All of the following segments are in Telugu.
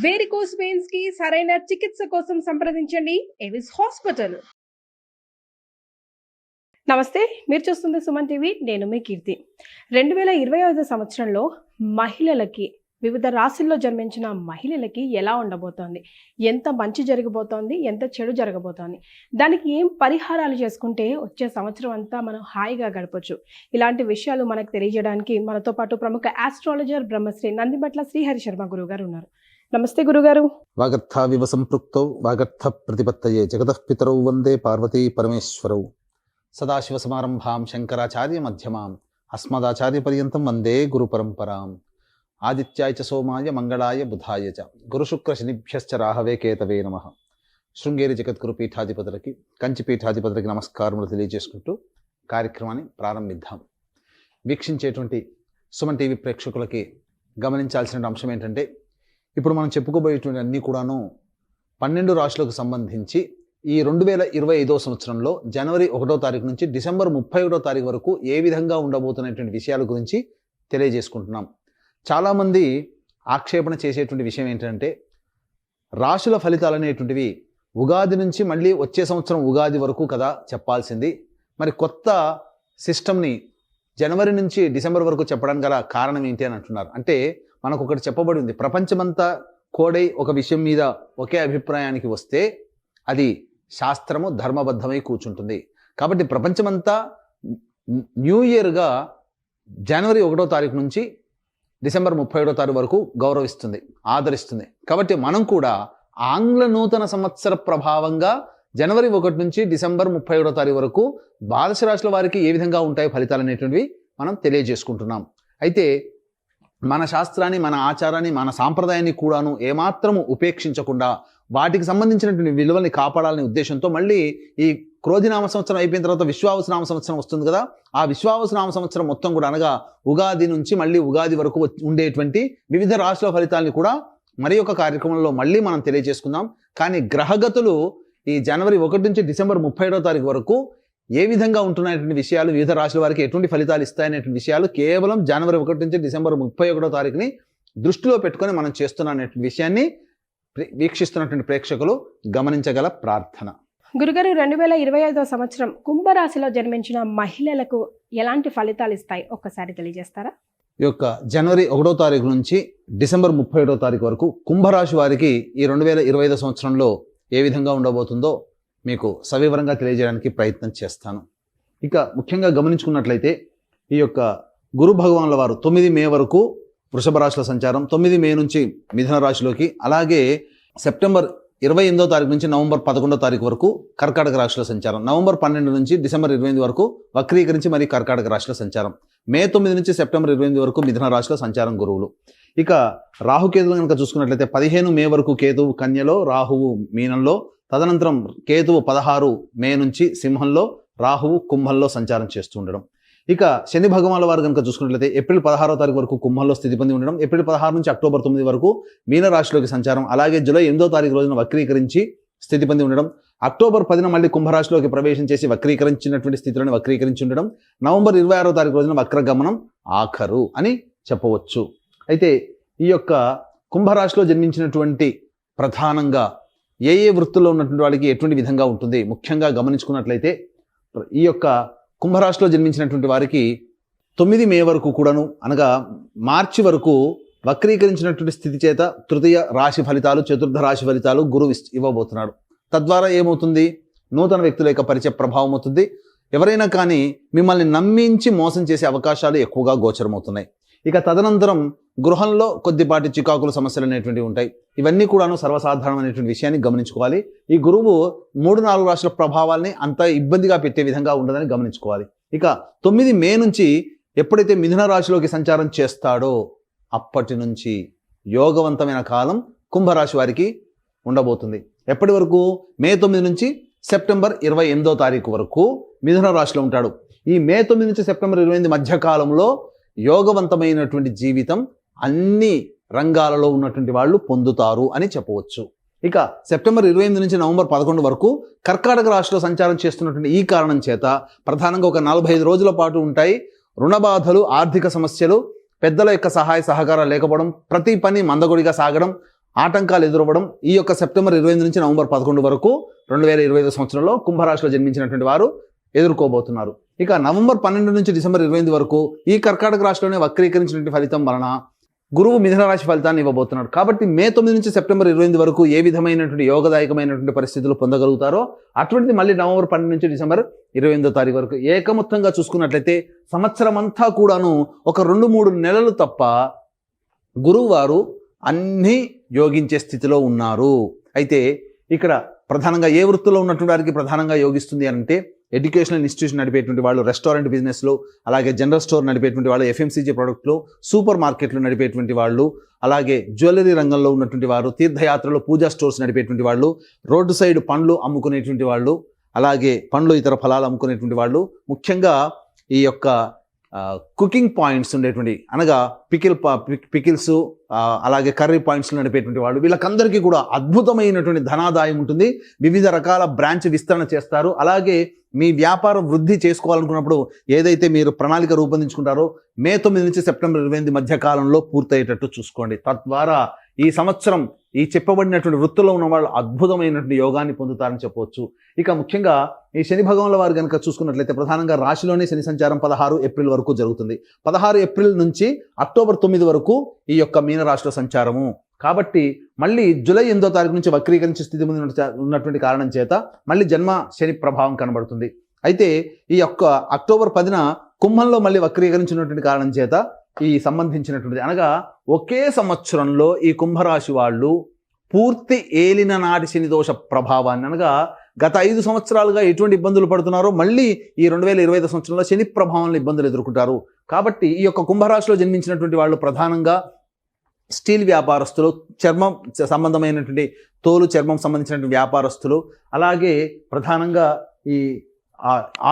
వేరికోస్ వెయిన్స్ కి సరైన చికిత్స కోసం సంప్రదించండి ఎవిస్ హాస్పిటల్. నమస్తే, మీరు చూస్తుంది సుమన్ టీవీ. నేను మీ కీర్తి. 2025 సంవత్సరంలో మహిళలకి, వివిధ రాశుల్లో జన్మించిన మహిళలకి ఎలా ఉండబోతోంది, ఎంత మంచి జరగబోతోంది, ఎంత చెడు జరగబోతోంది, దానికి ఏం పరిహారాలు చేసుకుంటే వచ్చే సంవత్సరం అంతా మనం హాయిగా గడపచ్చు, ఇలాంటి విషయాలు మనకు తెలియజేయడానికి మనతో పాటు ప్రముఖ ఆస్ట్రాలజర్ బ్రహ్మశ్రీ నందిబట్ల శ్రీహరి శర్మ గురుగారు ఉన్నారు. నమస్తే గురుగారు. వాగర్థావివ సంపృక్తౌ వాగర్థ ప్రతిపత్తయే జగతః పితరౌ వందే పార్వతీ పరమేశ్వరౌ. సదాశివ సమారంభాం శంకరాచార్య మధ్యమాం అస్మదాచార్య పర్యంతం వందే గురు పరంపరాం. ఆదిత్యాయ చ సోమాయ మంగళాయ బుధాయ చ గురుశుక్ర శనిభ్యశ్చ రాహవే కేతవే నమః. శృంగేరి జగద్గురు పీఠాధిపతులకి, కంచి పీఠాధిపతులకి నమస్కారములు తెలియజేసుకుంటూ కార్యక్రమాన్ని ప్రారంభిద్దాం. వీక్షించేటువంటి సుమన్ టీవీ ప్రేక్షకులకి గమనించాల్సిన అంశం ఏంటంటే, ఇప్పుడు మనం చెప్పుకోబోయేటువంటి అన్నీ కూడాను 12 రాశులకు సంబంధించి ఈ 2025 సంవత్సరంలో జనవరి 1వ తారీఖు నుంచి డిసెంబర్ 31వ తారీఖు వరకు ఏ విధంగా ఉండబోతున్నటువంటి విషయాల గురించి తెలియజేసుకుంటున్నాం. చాలామంది ఆక్షేపణ చేసేటువంటి విషయం ఏంటంటే, రాశుల ఫలితాలు అనేటువంటివి ఉగాది నుంచి మళ్ళీ వచ్చే సంవత్సరం ఉగాది వరకు కదా చెప్పాల్సింది, మరి కొత్త సిస్టమ్ని జనవరి నుంచి డిసెంబర్ వరకు చెప్పడానికి గల కారణం ఏంటి అని అంటున్నారు. అంటే మనకు ఒకటి చెప్పబడి ఉంది, ప్రపంచమంతా కోడై ఒక విషయం మీద ఒకే అభిప్రాయానికి వస్తే అది శాస్త్రము ధర్మబద్ధమై కూర్చుంటుంది. కాబట్టి ప్రపంచమంతా న్యూ ఇయర్గా జనవరి 1వ తారీఖు నుంచి డిసెంబర్ 31వ తారీఖు వరకు గౌరవిస్తుంది, ఆదరిస్తుంది. కాబట్టి మనం కూడా ఆంగ్ల నూతన సంవత్సర ప్రభావంగా జనవరి 1 నుంచి డిసెంబర్ 31వ తారీఖు వరకు ద్వాదశ రాశుల వారికి ఏ విధంగా ఉంటాయి ఫలితాలు అనేటువంటివి మనం తెలియజేసుకుంటున్నాం. అయితే మన శాస్త్రాన్ని, మన ఆచారాన్ని, మన సాంప్రదాయాన్ని కూడాను ఏమాత్రము ఉపేక్షించకుండా వాటికి సంబంధించినటువంటి విలువల్ని కాపాడాలనే ఉద్దేశంతో మళ్ళీ ఈ క్రోధినామ సంవత్సరం అయిపోయిన తర్వాత విశ్వావసునామ సంవత్సరం వస్తుంది కదా, ఆ విశ్వావసునామ సంవత్సరం మొత్తం కూడా అనగా ఉగాది నుంచి మళ్ళీ ఉగాది వరకు ఉండేటువంటి వివిధ రాశుల ఫలితాలని కూడా మరి ఒక కార్యక్రమంలో మళ్ళీ మనం తెలియజేసుకుందాం. కానీ గ్రహగతులు ఈ జనవరి 1 నుంచి డిసెంబర్ 31వ తారీఖు వరకు ఏ విధంగా ఉంటున్నటువంటి విషయాలు, వివిధ రాశుల వారికి ఎటువంటి ఫలితాలు ఇస్తాయనేటువంటి విషయాలు కేవలం జనవరి 1 నుంచి డిసెంబర్ 31వ తారీఖుని దృష్టిలో పెట్టుకొని మనం చేస్తున్నటువంటి విషయాన్ని వీక్షిస్తున్నటువంటి ప్రేక్షకులు గమనించగల ప్రార్థన. గురుగారు, 2025 సంవత్సరం కుంభరాశిలో జన్మించిన మహిళలకు ఎలాంటి ఫలితాలు ఇస్తాయి ఒక్కసారి తెలియజేస్తారా? ఈ యొక్క జనవరి 1వ తారీఖు నుంచి డిసెంబర్ 31వ తారీఖు వరకు కుంభరాశి వారికి ఈ 2025 సంవత్సరంలో ఏ విధంగా ఉండబోతుందో మీకు సవివరంగా తెలియజేయడానికి ప్రయత్నం చేస్తాను. ఇక ముఖ్యంగా గమనించుకున్నట్లయితే ఈ యొక్క గురు భగవానుల వారు 9 మే వరకు వృషభ రాశిలో సంచారం, 9 మే నుంచి మిథున రాశిలోకి, అలాగే సెప్టెంబర్ 28వ తారీఖు నుంచి నవంబర్ 11వ తారీఖు వరకు కర్కాటక రాశిలో సంచారం, నవంబర్ 12 నుంచి డిసెంబర్ 28 వరకు వక్రీకరించి మరి కర్కాటక రాశిలో సంచారం, మే 9 నుంచి సెప్టెంబర్ 28 వరకు మిథున రాశిలో సంచారం గురువులు. ఇక రాహుకేతులు కనుక చూసుకున్నట్లయితే 15 మే వరకు కేతువు కన్యలో, రాహువు మీనంలో, తదనంతరం కేతువు 16 మే నుంచి సింహంలో, రాహువు కుంభంలో సంచారం చేస్తూ ఉండడం. ఇక శని భగవానుల వారు కనుక చూసుకున్నట్లయితే ఏప్రిల్ 16వ తారీఖు వరకు కుంభంలో స్థితి పొంది ఉండడం, ఏప్రిల్ 16 నుంచి అక్టోబర్ 9 వరకు మీన రాశిలోకి సంచారం, అలాగే జూలై 8వ తారీఖు రోజున వక్రీకరించి స్థితి పొంది ఉండడం, అక్టోబర్ 10న మళ్ళీ కుంభరాశిలోకి ప్రవేశం చేసి వక్రీకరించినటువంటి స్థితిలోనే వక్రీకరించి ఉండడం, నవంబర్ 26వ తారీఖు రోజున వక్రగమనం ఆఖరు అని చెప్పవచ్చు. అయితే ఈ యొక్క కుంభరాశిలో జన్మించినటువంటి ప్రధానంగా ఏ ఏ వృత్తుల్లో ఉన్నటువంటి వాళ్ళకి ఎటువంటి విధంగా ఉంటుంది ముఖ్యంగా గమనించుకున్నట్లయితే, ఈ యొక్క కుంభరాశిలో జన్మించినటువంటి వారికి 9 మే వరకు కూడాను అనగా మార్చి వరకు వక్రీకరించినటువంటి స్థితి చేత తృతీయ రాశి ఫలితాలు, చతుర్థ రాశి ఫలితాలు గురువు ఇవ్వబోతున్నాడు. తద్వారా ఏమవుతుంది, నూతన వ్యక్తుల యొక్క పరిచయ ప్రభావం అవుతుంది. ఎవరైనా కానీ మిమ్మల్ని నమ్మించి మోసం చేసే అవకాశాలు ఎక్కువగా గోచరమవుతున్నాయి. ఇక తదనంతరం గృహంలో కొద్దిపాటి చికాకుల సమస్యలు అనేటువంటివి ఉంటాయి. ఇవన్నీ కూడాను సర్వసాధారణమైనటువంటి విషయాన్ని గమనించుకోవాలి. ఈ గురువు 3-4 రాశుల ప్రభావాల్ని అంత ఇబ్బందిగా పెట్టే విధంగా ఉండదని గమనించుకోవాలి. ఇక 9 మే నుంచి ఎప్పుడైతే మిథున రాశిలోకి సంచారం చేస్తాడో అప్పటి నుంచి యోగవంతమైన కాలం కుంభరాశి వారికి ఉండబోతుంది. ఎప్పటి వరకు? మే 9 నుంచి సెప్టెంబర్ 28వ తారీఖు వరకు మిథున రాశిలో ఉంటాడు. ఈ మే 9 నుంచి సెప్టెంబర్ 28 మధ్య కాలంలో యోగవంతమైనటువంటి జీవితం అన్ని రంగాలలో ఉన్నటువంటి వాళ్ళు పొందుతారు అని చెప్పవచ్చు. ఇక సెప్టెంబర్ 28 నుంచి నవంబర్ 11 వరకు కర్కాటక రాశిలో సంచారం చేస్తున్నటువంటి ఈ కారణం చేత ప్రధానంగా ఒక 45 రోజుల పాటు ఉంటాయి రుణ బాధలు, ఆర్థిక సమస్యలు, పెద్దల యొక్క సహాయ సహకారాలు లేకపోవడం, ప్రతి పని మందగొడిగా సాగడం, ఆటంకాలు ఎదురవ్వడం ఈ యొక్క సెప్టెంబర్ 28 నుంచి నవంబర్ 11 వరకు 2025 సంవత్సరంలో కుంభరాశిలో జన్మించినటువంటి వారు ఎదుర్కోబోతున్నారు. ఇక నవంబర్ 12 నుంచి డిసెంబర్ 28 వరకు ఈ కర్కాటక రాశిలోనే వక్రీకరించినటువంటి ఫలితం వలన గురువు మిథున రాశి ఫలితాన్ని ఇవ్వబోతున్నాడు. కాబట్టి మే 9 నుంచి సెప్టెంబర్ 28 వరకు ఏ విధమైనటువంటి యోగదాయకమైనటువంటి పరిస్థితులు పొందగలుగుతారో అటువంటిది మళ్ళీ నవంబర్ 12 నుంచి డిసెంబర్ 28వ తారీఖు వరకు ఏకమొత్తంగా చూసుకున్నట్లయితే సంవత్సరం అంతా కూడాను ఒక 2-3 నెలలు తప్ప గురువు వారు అన్నీ యోగించే స్థితిలో ఉన్నారు. అయితే ఇక్కడ ప్రధానంగా ఏ వృత్తిలో ఉన్నటువంటి వారికి ప్రధానంగా యోగిస్తుంది అంటే ఎడ్యుకేషనల్ ఇన్స్టిట్యూషన్ నడిపేటువంటి వాళ్ళు, రెస్టారెంట్ బిజినెస్లో, అలాగే జనరల్ స్టోర్ నడిపేటువంటి వాళ్ళు, ఎఫ్ఎంసీజీ ప్రొడక్ట్లో, సూపర్ మార్కెట్లు నడిపేటువంటి వాళ్ళు, అలాగే జ్యువెలరీ రంగంలో ఉన్నటువంటి వారు, తీర్థయాత్రలో పూజా స్టోర్స్ నడిపేటువంటి వాళ్ళు, రోడ్డు సైడ్ పండ్లు అమ్ముకునేటువంటి వాళ్ళు, అలాగే పండ్లు ఇతర ఫలాలు అమ్ముకునేటువంటి వాళ్ళు, ముఖ్యంగా ఈ యొక్క కుకింగ్ పాయింట్స్ ఉండేటువంటి అనగా పికిల్స్ అలాగే కర్రీ పాయింట్స్లో నడిపేటువంటి వాళ్ళు, వీళ్ళకందరికీ కూడా అద్భుతమైనటువంటి ధనాదాయం ఉంటుంది. వివిధ రకాల బ్రాంచ్ విస్తరణ చేస్తారు. అలాగే మీ వ్యాపారం వృద్ధి చేసుకోవాలనుకున్నప్పుడు ఏదైతే మీరు ప్రణాళిక రూపొందించుకుంటారో మే 9 నుంచి సెప్టెంబర్ 28 మధ్య కాలంలో పూర్తయ్యేటట్టు చూసుకోండి. తద్వారా ఈ సంవత్సరం ఈ చెప్పబడినటువంటి వృత్తిలో ఉన్న వాళ్ళు అద్భుతమైనటువంటి యోగాన్ని పొందుతారని చెప్పవచ్చు. ఇక ముఖ్యంగా ఈ శని భగవానుల వారు కనుక చూసుకున్నట్లయితే ప్రధానంగా రాశిలోనే శని సంచారం 16 ఏప్రిల్ వరకు జరుగుతుంది. 16 ఏప్రిల్ నుంచి అక్టోబర్ 9 వరకు ఈ యొక్క మీనరాశిలో సంచారము. కాబట్టి మళ్ళీ జూలై 8వ తారీఖు నుంచి వక్రీకరించే స్థితి ఉన్నటువంటి కారణం చేత మళ్ళీ జన్మ శని ప్రభావం కనబడుతుంది. అయితే ఈ యొక్క అక్టోబర్ 10న కుంభంలో మళ్ళీ వక్రీకరించినటువంటి కారణం చేత ఈ సంబంధించినటువంటిది అనగా ఒకే సంవత్సరంలో ఈ కుంభరాశి వాళ్ళు పూర్తి ఏలిన నాటి శని దోష ప్రభావాన్ని అనగా గత 5 సంవత్సరాలుగా ఎటువంటి ఇబ్బందులు పడుతున్నారో మళ్ళీ ఈ 2025 సంవత్సరంలో శని ప్రభావంలో ఇబ్బందులు ఎదుర్కొంటారు. కాబట్టి ఈ యొక్క కుంభరాశిలో జన్మించినటువంటి వాళ్ళు ప్రధానంగా స్టీల్ వ్యాపారస్తులు, చర్మం సంబంధమైనటువంటి తోలు చర్మం సంబంధించినటువంటి వ్యాపారస్తులు, అలాగే ప్రధానంగా ఈ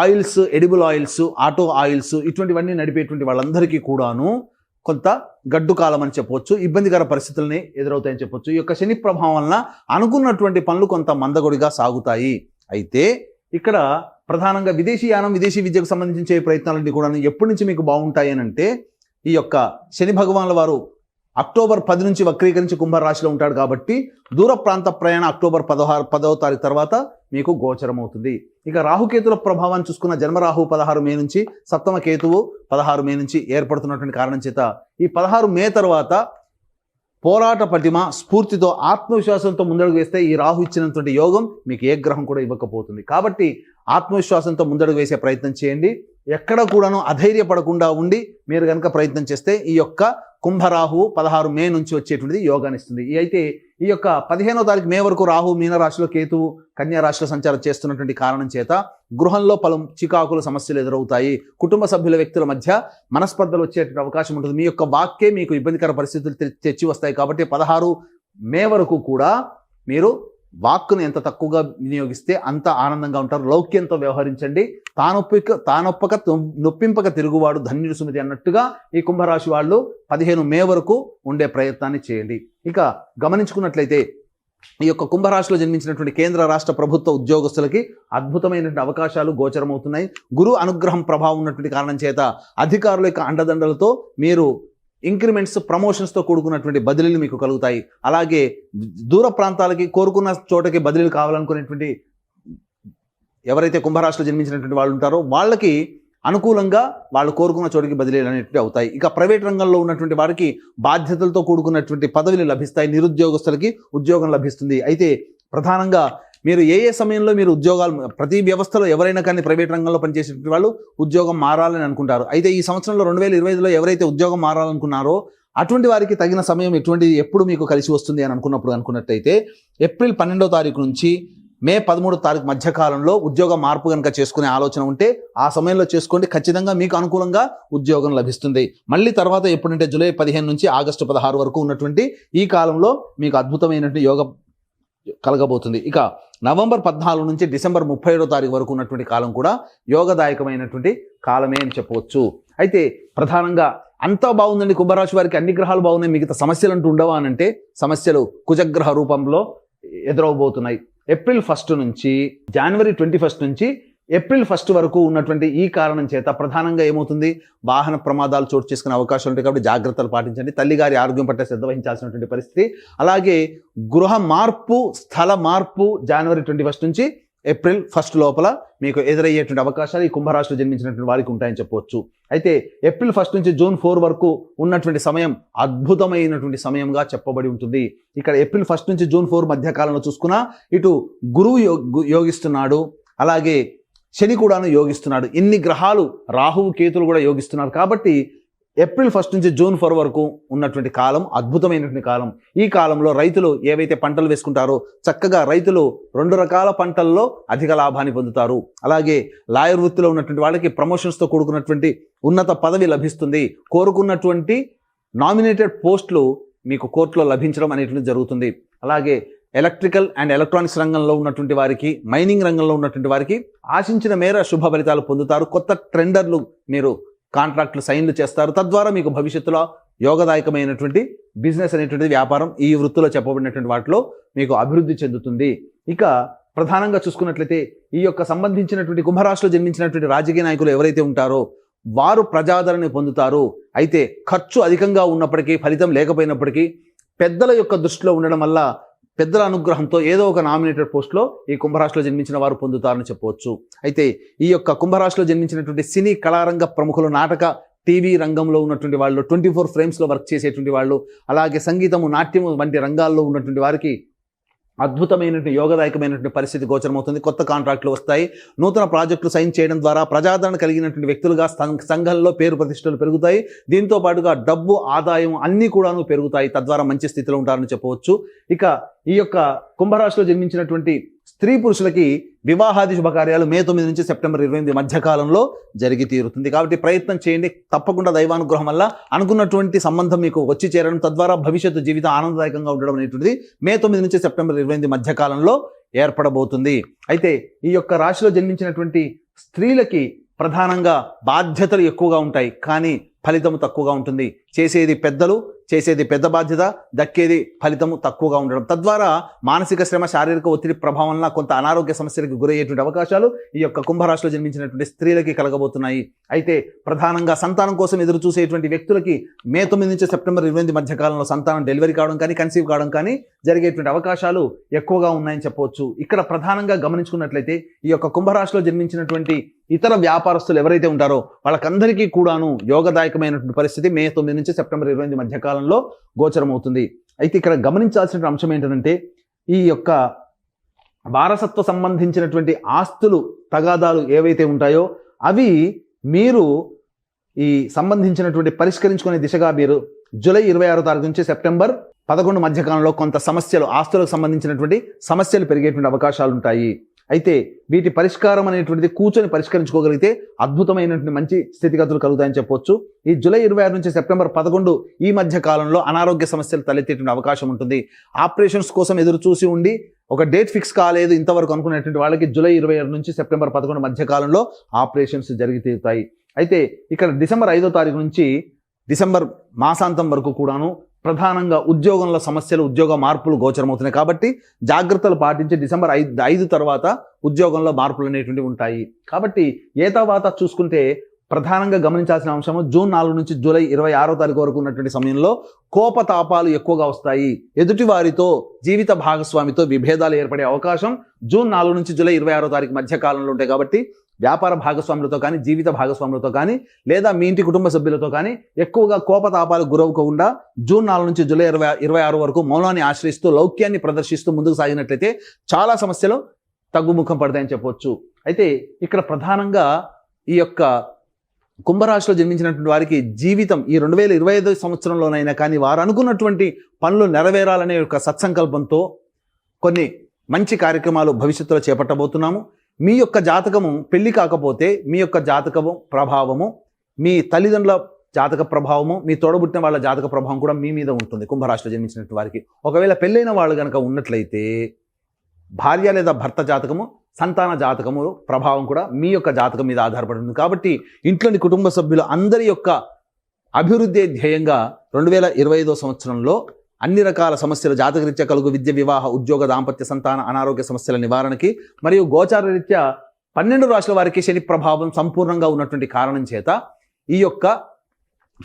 oils, edible oils, auto oils ఇటువంటివన్నీ నడిపేటువంటి వాళ్ళందరికీ కూడాను కొంత గడ్డు కాలం అని చెప్పవచ్చు, ఇబ్బందికర పరిస్థితులని ఎదురవుతాయని చెప్పవచ్చు. ఈ యొక్క శని ప్రభావం వలన అనుకున్నటువంటి పనులు కొంత మందగొడిగా సాగుతాయి. అయితే ఇక్కడ ప్రధానంగా విదేశీయానం, విదేశీ విద్యకు సంబంధించే ప్రయత్నాలన్నీ కూడా ఎప్పటి నుంచి మీకు బాగుంటాయి అని అంటే ఈ యొక్క శని భగవానుల వారు అక్టోబర్ 10 నుంచి వక్రీకరించి కుంభరాశిలో ఉంటాడు. కాబట్టి దూర ప్రాంత ప్రయాణ అక్టోబర్ 10వ తారీఖు తర్వాత మీకు గోచరం అవుతుంది. ఇక రాహుకేతుల ప్రభావాన్ని చూసుకున్న జన్మరాహు 16 మే నుంచి, సప్తమ కేతువు 16 మే నుంచి ఏర్పడుతున్నటువంటి కారణం చేత ఈ 16 మే తర్వాత పోరాట పటిమ, స్ఫూర్తితో, ఆత్మవిశ్వాసంతో ముందడుగు వేస్తే ఈ రాహు ఇచ్చినటువంటి యోగం మీకు ఏ గ్రహం కూడా ఇవ్వకపోతుంది. కాబట్టి ఆత్మవిశ్వాసంతో ముందడుగు వేసే ప్రయత్నం చేయండి. ఎక్కడ కూడాను అధైర్యపడకుండా ఉండి మీరు కనుక ప్రయత్నం చేస్తే ఈ యొక్క కుంభరాహు 16 మే నుంచి వచ్చేటువంటిది యోగాన్ని ఇస్తుంది. అయితే ఈ యొక్క 15వ తారీఖు మే వరకు రాహు మీనరాశిలో, కేతువు కన్యా రాశిలో సంచారం చేస్తున్నటువంటి కారణం చేత గృహంలో పలు చికాకుల సమస్యలు ఎదురవుతాయి. కుటుంబ సభ్యుల వ్యక్తుల మధ్య మనస్పర్ధలు వచ్చేటువంటి అవకాశం ఉంటుంది. మీ యొక్క వాక్యే మీకు ఇబ్బందికర పరిస్థితులు తెచ్చి వస్తాయి. కాబట్టి 16 మే వరకు కూడా మీరు వాక్కును ఎంత తక్కువగా వినియోగిస్తే అంత ఆనందంగా ఉంటారు. లౌక్యంతో వ్యవహరించండి. తానొప్పక నొప్పింపక తిరుగువాడు ధన్యుడు సుమతి అన్నట్టుగా ఈ కుంభరాశి వాళ్ళు 15 మే వరకు ఉండే ప్రయత్నాన్ని చేయండి. ఇక గమనించుకున్నట్లయితే ఈ యొక్క కుంభరాశిలో జన్మించినటువంటి కేంద్ర రాష్ట్ర ప్రభుత్వ ఉద్యోగస్తులకి అద్భుతమైనటువంటి అవకాశాలు గోచరమవుతున్నాయి. గురు అనుగ్రహం ప్రభావం ఉన్నటువంటి కారణం చేత అధికారుల యొక్క అండదండలతో మీరు ఇంక్రిమెంట్స్, ప్రమోషన్స్తో కూడుకున్నటువంటి బదిలీలు మీకు కలుగుతాయి. అలాగే దూర ప్రాంతాలకి, కోరుకున్న చోటకి బదిలీలు కావాలనుకునేటువంటి ఎవరైతే కుంభరాశిలో జన్మించినటువంటి వాళ్ళు ఉంటారో వాళ్ళకి అనుకూలంగా వాళ్ళు కోరుకున్న చోటికి బదిలీలు అనేటివి అవుతాయి. ఇక ప్రైవేట్ రంగంలో ఉన్నటువంటి వారికి బాధ్యతలతో కూడుకున్నటువంటి పదవులు లభిస్తాయి. నిరుద్యోగస్తులకి ఉద్యోగం లభిస్తుంది. అయితే ప్రధానంగా మీరు ఏ సమయంలో మీరు ఉద్యోగాలు, ప్రతి వ్యవస్థలో ఎవరైనా కానీ ప్రైవేట్ రంగంలో పనిచేసేటువంటి వాళ్ళు ఉద్యోగం మారాలని అనుకుంటారు. అయితే ఈ సంవత్సరంలో 2025లో ఎవరైతే ఉద్యోగం మారాలనుకున్నారో అటువంటి వారికి తగిన సమయం ఎప్పుడు మీకు కలిసి వస్తుంది అని అనుకున్నట్టయితే ఏప్రిల్ 12వ తారీఖు నుంచి మే 13వ తారీఖు మధ్యకాలంలో ఉద్యోగ మార్పు కనుక చేసుకునే ఆలోచన ఉంటే ఆ సమయంలో చేసుకోండి. ఖచ్చితంగా మీకు అనుకూలంగా ఉద్యోగం లభిస్తుంది. మళ్ళీ తర్వాత ఎప్పుడంటే జూలై 15 నుంచి ఆగస్టు 16 వరకు ఉన్నటువంటి ఈ కాలంలో మీకు అద్భుతమైనటువంటి యోగం కలగబోతుంది. ఇక నవంబర్ 14 నుంచి డిసెంబర్ 31వ తారీఖు వరకు ఉన్నటువంటి కాలం కూడా యోగదాయకమైనటువంటి కాలమే అని చెప్పవచ్చు. అయితే ప్రధానంగా అంతా బాగుందండి, కుంభరాశి వారికి అన్ని గ్రహాలు బాగున్నాయి, మిగతా సమస్యలు అంటూ ఉండవా అని అంటే సమస్యలు కుజగ్రహ రూపంలో ఎదురవబోతున్నాయి. ఏప్రిల్ 1 నుంచి జనవరి 21 నుంచి ఏప్రిల్ 1 వరకు ఉన్నటువంటి ఈ కారణం చేత ప్రధానంగా ఏమవుతుంది, వాహన ప్రమాదాలు చోటు చేసుకునే అవకాశాలు ఉంటాయి. కాబట్టి జాగ్రత్తలు పాటించండి. తల్లిగారి ఆరోగ్యం పట్ల శ్రద్ధ వహించాల్సినటువంటి పరిస్థితి. అలాగే గృహ మార్పు, స్థల మార్పు జనవరి 21 నుంచి ఏప్రిల్ 1 లోపల మీకు ఎదురయ్యేటువంటి అవకాశాలు ఈ కుంభరాశిలో జన్మించినటువంటి వారికి ఉంటాయని చెప్పవచ్చు. అయితే ఏప్రిల్ 1 నుంచి జూన్ 4 వరకు ఉన్నటువంటి సమయం అద్భుతమైనటువంటి సమయంగా చెప్పబడి ఉంటుంది. ఇక్కడ ఏప్రిల్ 1 నుంచి జూన్ 4 మధ్య కాలంలో చూసుకున్నా ఇటు గురువు యోగిస్తున్నాడు, అలాగే శని కూడాను యోగిస్తున్నాడు. ఇన్ని గ్రహాలు, రాహువు కేతులు కూడా యోగిస్తున్నారు. కాబట్టి ఏప్రిల్ 1 నుంచి జూన్ 4 వరకు ఉన్నటువంటి కాలం అద్భుతమైనటువంటి కాలం. ఈ కాలంలో రైతులు ఏవైతే పంటలు వేసుకుంటారో చక్కగా రైతులు 2 రకాల పంటల్లో అధిక లాభాన్ని పొందుతారు. అలాగే లాయర్ వృత్తిలో ఉన్నటువంటి వాళ్ళకి ప్రమోషన్స్తో కూడుకున్నటువంటి ఉన్నత పదవి లభిస్తుంది. కోరుకున్నటువంటి నామినేటెడ్ పోస్టులు మీకు కోర్టులో లభించడం అనేటువంటి జరుగుతుంది. అలాగే ఎలక్ట్రికల్ అండ్ ఎలక్ట్రానిక్స్ రంగంలో ఉన్నటువంటి వారికి, మైనింగ్ రంగంలో ఉన్నటువంటి వారికి ఆశించిన మేర శుభ ఫలితాలు పొందుతారు. కొత్త ట్రెండర్లు మీరు కాంట్రాక్టులు సైన్లు చేస్తారు. తద్వారా మీకు భవిష్యత్తులో యోగదాయకమైనటువంటి బిజినెస్ అనేటువంటి వ్యాపారం ఈ వృత్తిలో చెప్పబడినటువంటి వాటిలో మీకు అభివృద్ధి చెందుతుంది. ఇక ప్రధానంగా చూసుకున్నట్లయితే ఈ యొక్క సంబంధించినటువంటి కుంభరాశిలో జన్మించినటువంటి రాజకీయ నాయకులు ఎవరైతే ఉంటారో వారు ప్రజాదరణ పొందుతారు. అయితే ఖర్చు అధికంగా ఉన్నప్పటికీ, ఫలితం లేకపోయినప్పటికీ పెద్దల యొక్క దృష్టిలో ఉండడం వల్ల, పెద్దల అనుగ్రహంతో ఏదో ఒక నామినేటెడ్ పోస్ట్లో ఈ కుంభరాశిలో జన్మించిన వారు పొందుతారని చెప్పవచ్చు. అయితే ఈ యొక్క కుంభరాశిలో జన్మించినటువంటి సినీ కళారంగ ప్రముఖులు, నాటక టీవీ రంగంలో ఉన్నటువంటి వాళ్ళు, 24 ఫ్రేమ్స్లో వర్క్ చేసేటువంటి వాళ్ళు, అలాగే సంగీతము, నాట్యము వంటి రంగాల్లో ఉన్నటువంటి వారికి అద్భుతమైనటువంటి యోగదాయకమైనటువంటి పరిస్థితి గోచరమవుతుంది. కొత్త కాంట్రాక్టులు వస్తాయి. నూతన ప్రాజెక్టులు సైన్ చేయడం ద్వారా ప్రజాదరణ కలిగినటువంటి వ్యక్తులుగా సంఘంలో పేరు ప్రతిష్టలు పెరుగుతాయి. దీంతో పాటుగా డబ్బు, ఆదాయం అన్నీ కూడాను పెరుగుతాయి. తద్వారా మంచి స్థితిలో ఉంటారని చెప్పవచ్చు. ఇక ఈ యొక్క కుంభరాశిలో జన్మించినటువంటి స్త్రీ పురుషులకి వివాహాది శుభకార్యాలు మే 9 నుంచి సెప్టెంబర్ 28 మధ్యకాలంలో జరిగి తీరుతుంది. కాబట్టి ప్రయత్నం చేయండి. తప్పకుండా దైవానుగ్రహం వల్ల అనుకున్నటువంటి సంబంధం మీకు వచ్చి చేరడం, తద్వారా భవిష్యత్తు జీవితం ఆనందదాయకంగా ఉండడం అనేటువంటిది మే 9 నుంచి సెప్టెంబర్ 28 మధ్యకాలంలో ఏర్పడబోతుంది. అయితే ఈ యొక్క రాశిలో జన్మించినటువంటి స్త్రీలకి ప్రధానంగా బాధ్యతలు ఎక్కువగా ఉంటాయి, కానీ ఫలితము తక్కువగా ఉంటుంది. చేసేది పెద్దలు, చేసేది పెద్ద బాధ్యత, దక్కేది ఫలితము తక్కువగా ఉండడం. తద్వారా మానసిక శ్రమ, శారీరక ఒత్తిడి ప్రభావం వల్ల కొంత అనారోగ్య సమస్యలకు గురయ్యేటువంటి అవకాశాలు ఈ యొక్క కుంభరాశిలో జన్మించినటువంటి స్త్రీలకి కలగబోతున్నాయి. అయితే ప్రధానంగా సంతానం కోసం ఎదురు చూసేటువంటి వ్యక్తులకి మే 9 నుంచి సెప్టెంబర్ 28 మధ్య కాలంలో సంతానం డెలివరీ కావడం కానీ, కన్సీవ్ కావడం కానీ జరిగేటువంటి అవకాశాలు ఎక్కువగా ఉన్నాయని చెప్పవచ్చు. ఇక్కడ ప్రధానంగా గమనించుకున్నట్లయితే ఈ యొక్క కుంభరాశిలో జన్మించినటువంటి ఇతర వ్యాపారస్తులు ఎవరైతే ఉంటారో వాళ్ళకందరికీ కూడాను యోగదాయకమైనటువంటి పరిస్థితి మే 9 నుంచి సెప్టెంబర్ 28 మధ్య కాలంలో గోచరమవుతుంది. అయితే ఇక్కడ గమనించాల్సిన అంశం ఏంటంటే ఈ యొక్క వారసత్వ సంబంధించినటువంటి ఆస్తులు, తగాదాలు ఏవైతే ఉంటాయో అవి మీరు ఈ సంబంధించినటువంటి పరిష్కరించుకునే దిశగా మీరు జూలై 26 తారీఖు నుంచి సెప్టెంబర్ 11 మధ్యకాలంలో కొంత సమస్యలు, ఆస్తులకు సంబంధించినటువంటి సమస్యలు పెరిగేటువంటి అవకాశాలు ఉంటాయి. అయితే వీటి పరిష్కారం అనేటువంటిది కూర్చొని పరిష్కరించుకోగలిగితే అద్భుతమైనటువంటి మంచి స్థితిగతులు కలుగుతాయని చెప్పొచ్చు. ఈ జూలై 26 నుంచి సెప్టెంబర్ 11 ఈ మధ్య కాలంలో అనారోగ్య సమస్యలు తలెత్తేటువంటి అవకాశం ఉంటుంది. ఆపరేషన్స్ కోసం ఎదురు చూసి ఉండి ఒక డేట్ ఫిక్స్ కాలేదు ఇంతవరకు అనుకునేటువంటి వాళ్ళకి జూలై 27 నుంచి సెప్టెంబర్ 11 మధ్య కాలంలో ఆపరేషన్స్ జరిగి తీరుతాయి. అయితే ఇక్కడ డిసెంబర్ 5వ తారీఖు నుంచి డిసెంబర్ మాసాంతం వరకు కూడాను ప్రధానంగా ఉద్యోగంలో సమస్యలు, ఉద్యోగ మార్పులు గోచరమవుతున్నాయి. కాబట్టి జాగ్రత్తలు పాటించి డిసెంబర్ 5 తర్వాత ఉద్యోగంలో మార్పులు అనేటువంటివి ఉంటాయి. కాబట్టి ఏ తర్వాత చూసుకుంటే ప్రధానంగా గమనించాల్సిన అంశము జూన్ 4 నుంచి జూలై 26వ తారీఖు వరకు ఉన్నటువంటి సమయంలో కోపతాపాలు ఎక్కువగా వస్తాయి. ఎదుటి వారితో, జీవిత భాగస్వామితో విభేదాలు ఏర్పడే అవకాశం జూన్ 4 నుంచి జూలై 26వ తారీఖు మధ్య కాలంలో ఉంటాయి. కాబట్టి వ్యాపార భాగస్వాములతో కానీ, జీవిత భాగస్వాములతో కానీ, లేదా మీ ఇంటి కుటుంబ సభ్యులతో కానీ ఎక్కువగా కోపతాపాలకు గురవకుండా జూన్ 4 నుంచి జూలై 26 వరకు మౌనాన్ని ఆశ్రయిస్తూ, లౌక్యాన్ని ప్రదర్శిస్తూ ముందుకు సాగినట్లయితే చాలా సమస్యలు తగ్గుముఖం పడతాయని చెప్పవచ్చు. అయితే ఇక్కడ ప్రధానంగా ఈ యొక్క కుంభరాశిలో జన్మించినటువంటి వారికి జీవితం ఈ 2025 సంవత్సరంలోనైనా కానీ వారు అనుకున్నటువంటి పనులు నెరవేరాలనే ఒక సత్సంకల్పంతో కొన్ని మంచి కార్యక్రమాలు భవిష్యత్తులో చేపట్టబోతున్నాము. మీ యొక్క జాతకము పెళ్లి కాకపోతే మీ యొక్క జాతకము ప్రభావము, మీ తల్లిదండ్రుల జాతక ప్రభావము, మీ తోడబుట్టిన వాళ్ళ జాతక ప్రభావం కూడా మీ మీద ఉంటుంది. కుంభరాశిలో జన్మించినటువంటి వారికి ఒకవేళ పెళ్ళైన వాళ్ళు కనుక ఉన్నట్లయితే భార్య లేదా భర్త జాతకము, సంతాన జాతకము ప్రభావం కూడా మీ యొక్క జాతకం మీద ఆధారపడి ఉంది. కాబట్టి ఇంట్లోని కుటుంబ సభ్యులు అందరి యొక్క అభివృద్ధి ధ్యేయంగా 2025 సంవత్సరంలో అన్ని రకాల సమస్యలు, జాతకరీత్యా కలుగు విద్య, వివాహ, ఉద్యోగ, దాంపత్య, సంతాన, అనారోగ్య సమస్యల నివారణకి మరియు గోచార రీత్యా 12 రాశుల వారికి శని ప్రభావం సంపూర్ణంగా ఉన్నటువంటి కారణం చేత ఈ యొక్క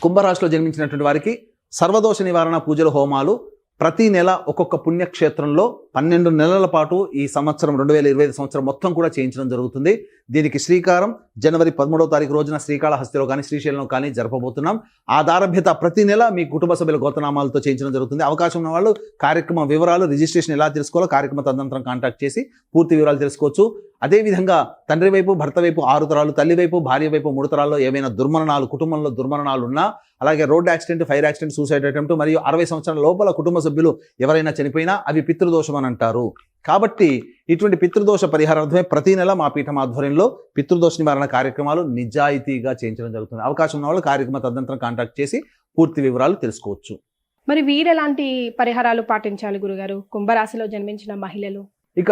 కుంభరాశిలో జన్మించినటువంటి వారికి సర్వదోష నివారణ పూజలు, హోమాలు ప్రతి నెల ఒక్కొక్క పుణ్యక్షేత్రంలో 12 నెలల పాటు ఈ సంవత్సరం 2025 సంవత్సరం మొత్తం కూడా చేయించడం జరుగుతుంది. దీనికి శ్రీకారం జనవరి 13వ తారీఖు రోజున శ్రీకాళహస్తిలో కానీ శ్రీశైలంలో కానీ జరపబోతున్నాం. ఆ దారభ్యత ప్రతి నెల మీ కుటుంబ సభ్యుల గోతనామాలతో చేయించడం జరుగుతుంది. అవకాశం ఉన్న వాళ్ళు కార్యక్రమ వివరాలు, రిజిస్ట్రేషన్ ఎలా తెలుసుకోవాలో కార్యక్రమ తదనంతరం కాంటాక్ట్ చేసి పూర్తి వివరాలు తెలుసుకోవచ్చు. అదేవిధంగా తండ్రి వైపు, భర్త వైపు 6 తరాలు, తల్లి వైపు, భార్య వైపు 3 తరాల్లో ఏవైనా దుర్మరణాలు, కుటుంబంలో దుర్మరణాలు ఉన్నా, అలాగే road accident, fire accident, suicide attempt మరియు 60 సంవత్సరాల లోపల కుటుంబ సభ్యులు ఎవరైనా చనిపోయినా అవి పితృదోషం అని అంటారు. కాబట్టి ఇటువంటి పితృదోష పరిహారార్థమే ప్రతి నెల మా పీఠం ఆధ్వర్యంలో పితృదోష నివారణ కార్యక్రమాలు నిజాయితీగా చేయించడం జరుగుతుంది. అవకాశం ఉన్న వాళ్ళు కార్యక్రమ తదనంతరం కాంటాక్ట్ చేసి పూర్తి వివరాలు తెలుసుకోవచ్చు. మరి వీరు ఎలాంటి పరిహారాలు పాటించాలి గురుగారు, కుంభరాశిలో జన్మించిన మహిళలు? ఇక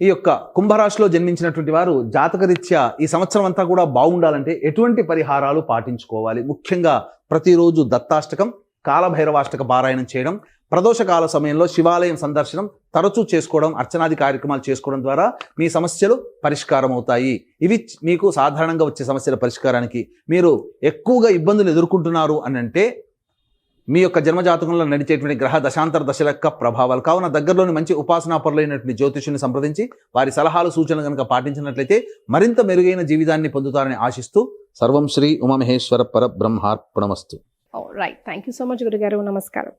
ఈ యొక్క కుంభరాశిలో జన్మించినటువంటి వారు జాతకరీత్యా ఈ సంవత్సరం అంతా కూడా బాగుండాలంటే ఎటువంటి పరిహారాలు పాటించుకోవాలి? ముఖ్యంగా ప్రతిరోజు దత్తాష్టకం, కాలభైరవాష్టక పారాయణం చేయడం, ప్రదోషకాల సమయంలో శివాలయం సందర్శనం తరచూ చేసుకోవడం, అర్చనాది కార్యక్రమాలు చేసుకోవడం ద్వారా మీ సమస్యలు పరిష్కారం అవుతాయి. ఇవి మీకు సాధారణంగా వచ్చే సమస్యల పరిష్కారానికి. మీరు ఎక్కువగా ఇబ్బందులు ఎదుర్కొంటున్నారు అని అంటే మీ యొక్క జన్మజాతకంలో నడిచేటువంటి గ్రహ దశాంతర దశల యొక్క ప్రభావాలు. కావున దగ్గరలోని మంచి ఉపాసనా పరులైనటువంటి జ్యోతిష్యుని సంప్రదించి వారి సలహాలు, సూచనలు కనుక పాటించినట్లయితే మరింత మెరుగైన జీవితాన్ని పొందుతారని ఆశిస్తూ సర్వం శ్రీ ఉమామహేశ్వర పరబ్రహ్మార్పణమస్తు. Right, thank you so much గురుగారు. నమస్కారం.